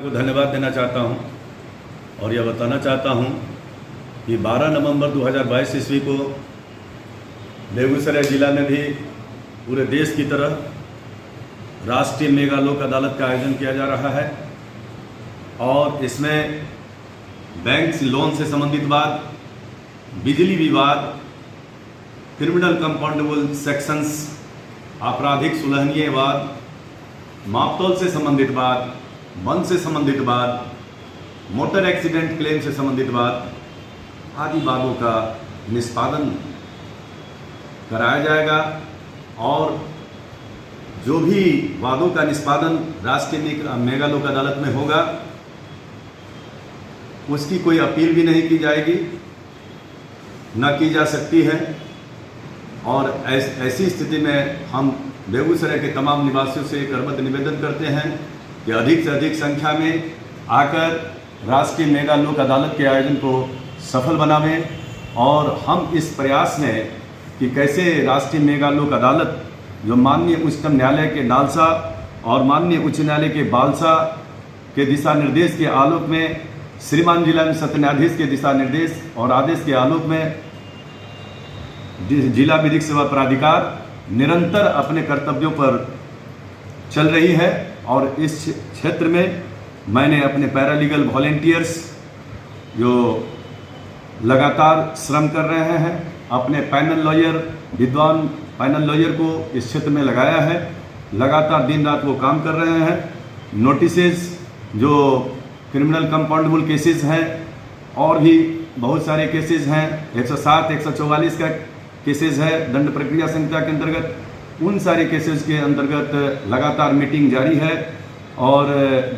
को धन्यवाद देना चाहता हूं और यह बताना चाहता हूं कि 12 नवंबर 2022 ईस्वी को बेगूसराय जिला में भी पूरे देश की तरह राष्ट्रीय मेगा लोक अदालत का आयोजन किया जा रहा है और इसमें बैंक लोन से संबंधित बात, बिजली विवाद, क्रिमिनल कंपाउंडेबल सेक्शंस, आपराधिक सुलहनीय वाद, मापतौल से संबंधित बात, वन से संबंधित बात, मोटर एक्सीडेंट क्लेम से संबंधित बात आदि वादों का निष्पादन कराया जाएगा और जो भी वादों का निष्पादन राष्ट्रीय मेगा लोक अदालत में होगा उसकी कोई अपील भी नहीं की जाएगी, न की जा सकती है। और ऐसी स्थिति में हम बेगूसराय के तमाम निवासियों से करबद्ध निवेदन करते हैं कि अधिक से अधिक संख्या में आकर राष्ट्रीय मेगा लोक अदालत के आयोजन को सफल बनावें और हम इस प्रयास में कि कैसे राष्ट्रीय मेगा लोक अदालत जो माननीय उच्चतम न्यायालय के नालसा और माननीय उच्च न्यायालय के बालसा के दिशा निर्देश के आलोक में, श्रीमान जिला में सत्र न्यायाधीश के दिशा निर्देश और आदेश के आलोक में जिला विधिक सेवा प्राधिकार निरंतर अपने कर्तव्यों पर चल रही है। और इस क्षेत्र में मैंने अपने पैरालीगल वॉलेंटियर्स जो लगातार श्रम कर रहे हैं, अपने पैनल लॉयर, विद्वान पैनल लॉयर को इस क्षेत्र में लगाया है, लगातार दिन रात वो काम कर रहे हैं। नोटिसेस जो क्रिमिनल कंपाउंडेबल केसेस हैं और भी बहुत सारे केसेस हैं, 107, 144 का केसेस है दंड प्रक्रिया संहिता के अंतर्गत, उन सारे केसेस के अंतर्गत लगातार मीटिंग जारी है और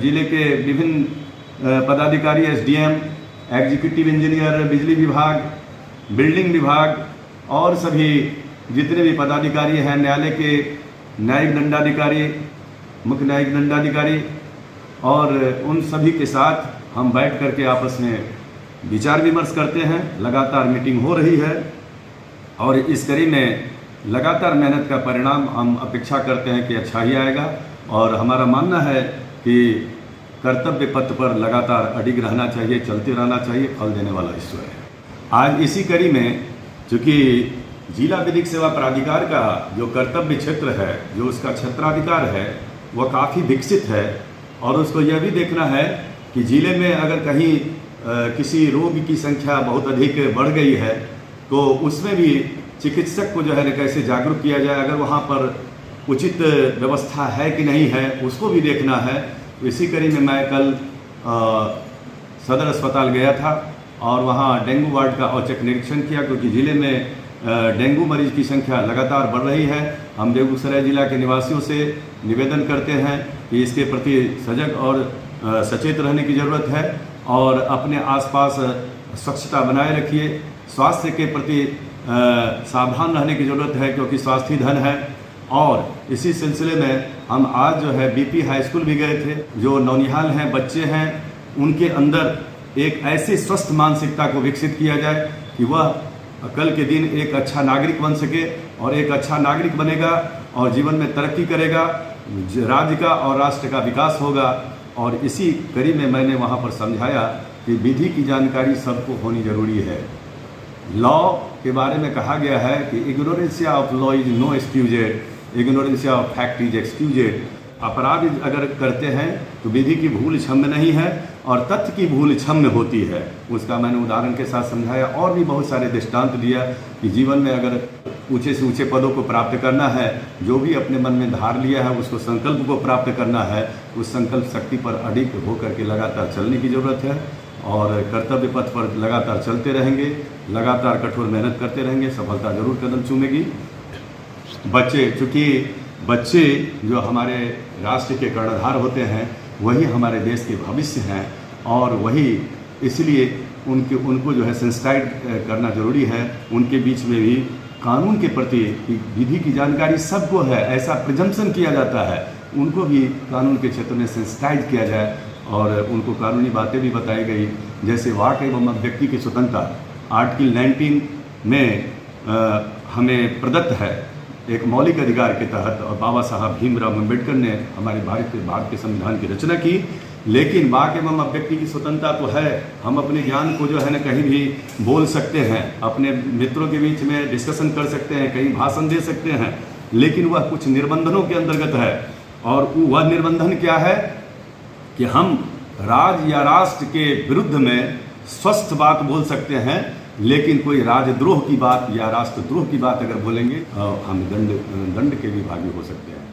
जिले के विभिन्न पदाधिकारी, एसडीएम, एग्जीक्यूटिव इंजीनियर, बिजली विभाग, बिल्डिंग विभाग और सभी जितने भी पदाधिकारी हैं, न्यायालय के न्यायिक दंडाधिकारी, मुख्य न्यायिक दंडाधिकारी और उन सभी के साथ हम बैठ करके आपस में विचार विमर्श करते हैं। लगातार मीटिंग हो रही है और इस कड़ी में लगातार मेहनत का परिणाम हम अपेक्षा करते हैं कि अच्छा ही आएगा और हमारा मानना है कि कर्तव्य पथ पर लगातार अडिग रहना चाहिए, चलते रहना चाहिए, फल देने वाला ईश्वर है। आज इसी कड़ी में चूँकि जिला विधिक सेवा प्राधिकार का जो कर्तव्य क्षेत्र है, जो उसका क्षेत्राधिकार है, वह काफ़ी विकसित है और उसको यह भी देखना है कि जिले में अगर कहीं किसी रोग की संख्या बहुत अधिक बढ़ गई है तो उसमें भी चिकित्सक को जो है कैसे जागरूक किया जाए, अगर वहाँ पर उचित व्यवस्था है कि नहीं है उसको भी देखना है। तो इसी कड़ी में मैं कल सदर अस्पताल गया था और वहाँ डेंगू वार्ड का औचक निरीक्षण किया क्योंकि ज़िले में डेंगू मरीज की संख्या लगातार बढ़ रही है। हम बेगूसराय जिला के निवासियों से निवेदन करते हैं कि इसके प्रति सजग और सचेत रहने की ज़रूरत है और अपने आसपास स्वच्छता बनाए रखिए। स्वास्थ्य के प्रति सावधान रहने की ज़रूरत है क्योंकि स्वास्थ्य ही धन है। और इसी सिलसिले में हम आज जो है बीपी हाई स्कूल भी गए थे। जो नौनिहाल हैं, बच्चे हैं, उनके अंदर एक ऐसी स्वस्थ मानसिकता को विकसित किया जाए कि वह कल के दिन एक अच्छा नागरिक बन सके और एक अच्छा नागरिक बनेगा और जीवन में तरक्की करेगा, राज्य का और राष्ट्र का विकास होगा। और इसी कड़ी में मैंने वहाँ पर समझाया कि विधि की जानकारी सबको होनी जरूरी है। लॉ के बारे में कहा गया है कि ignorantia of law is no excused, ignorantia of fact is excused. अपराध अगर करते हैं तो विधि की भूल क्षम्य नहीं है और तथ्य की भूल क्षम्य होती है। उसका मैंने उदाहरण के साथ समझाया और भी बहुत सारे दृष्टांत दिया कि जीवन में अगर ऊंचे से ऊंचे पदों को प्राप्त करना है, जो भी अपने मन में धार लिया है उसको संकल्प को प्राप्त करना है, उस संकल्प शक्ति पर अडिग होकर के लगातार चलने की ज़रूरत है और कर्तव्य पथ पर लगातार चलते रहेंगे, लगातार कठोर मेहनत करते रहेंगे, सफलता जरूर कदम चूमेगी। चूँकि बच्चे जो हमारे राष्ट्र के कर्णधार होते हैं वही हमारे देश के भविष्य हैं और वही इसलिए उनको जो है सेंसिटाइज करना ज़रूरी है। उनके बीच में भी कानून के प्रति विधि की जानकारी सबको है, ऐसा प्रिजम्पशन किया जाता है, उनको भी कानून के क्षेत्र में सेंसिटाइज किया जाए और उनको कानूनी बातें भी बताई गई। जैसे वाक एवं व्यक्ति की स्वतंत्रता आर्टिकल 19 में हमें प्रदत्त है एक मौलिक अधिकार के तहत, और बाबा साहब भीमराव अम्बेडकर ने हमारे भारत के संविधान की रचना की लेकिन वाक एवं अभिव्यक्ति की स्वतंत्रता तो है, हम अपने ज्ञान को जो है ना कहीं भी बोल सकते हैं, अपने मित्रों के बीच में डिस्कशन कर सकते हैं, कहीं भाषण दे सकते हैं, लेकिन वह कुछ निर्बंधनों के अंतर्गत है। और वह निर्बंधन क्या है कि हम राज्य या राष्ट्र के विरुद्ध में स्वस्थ बात बोल सकते हैं, लेकिन कोई राजद्रोह की बात या राष्ट्रद्रोह की बात अगर बोलेंगे हम दंड के भी भागी हो सकते हैं।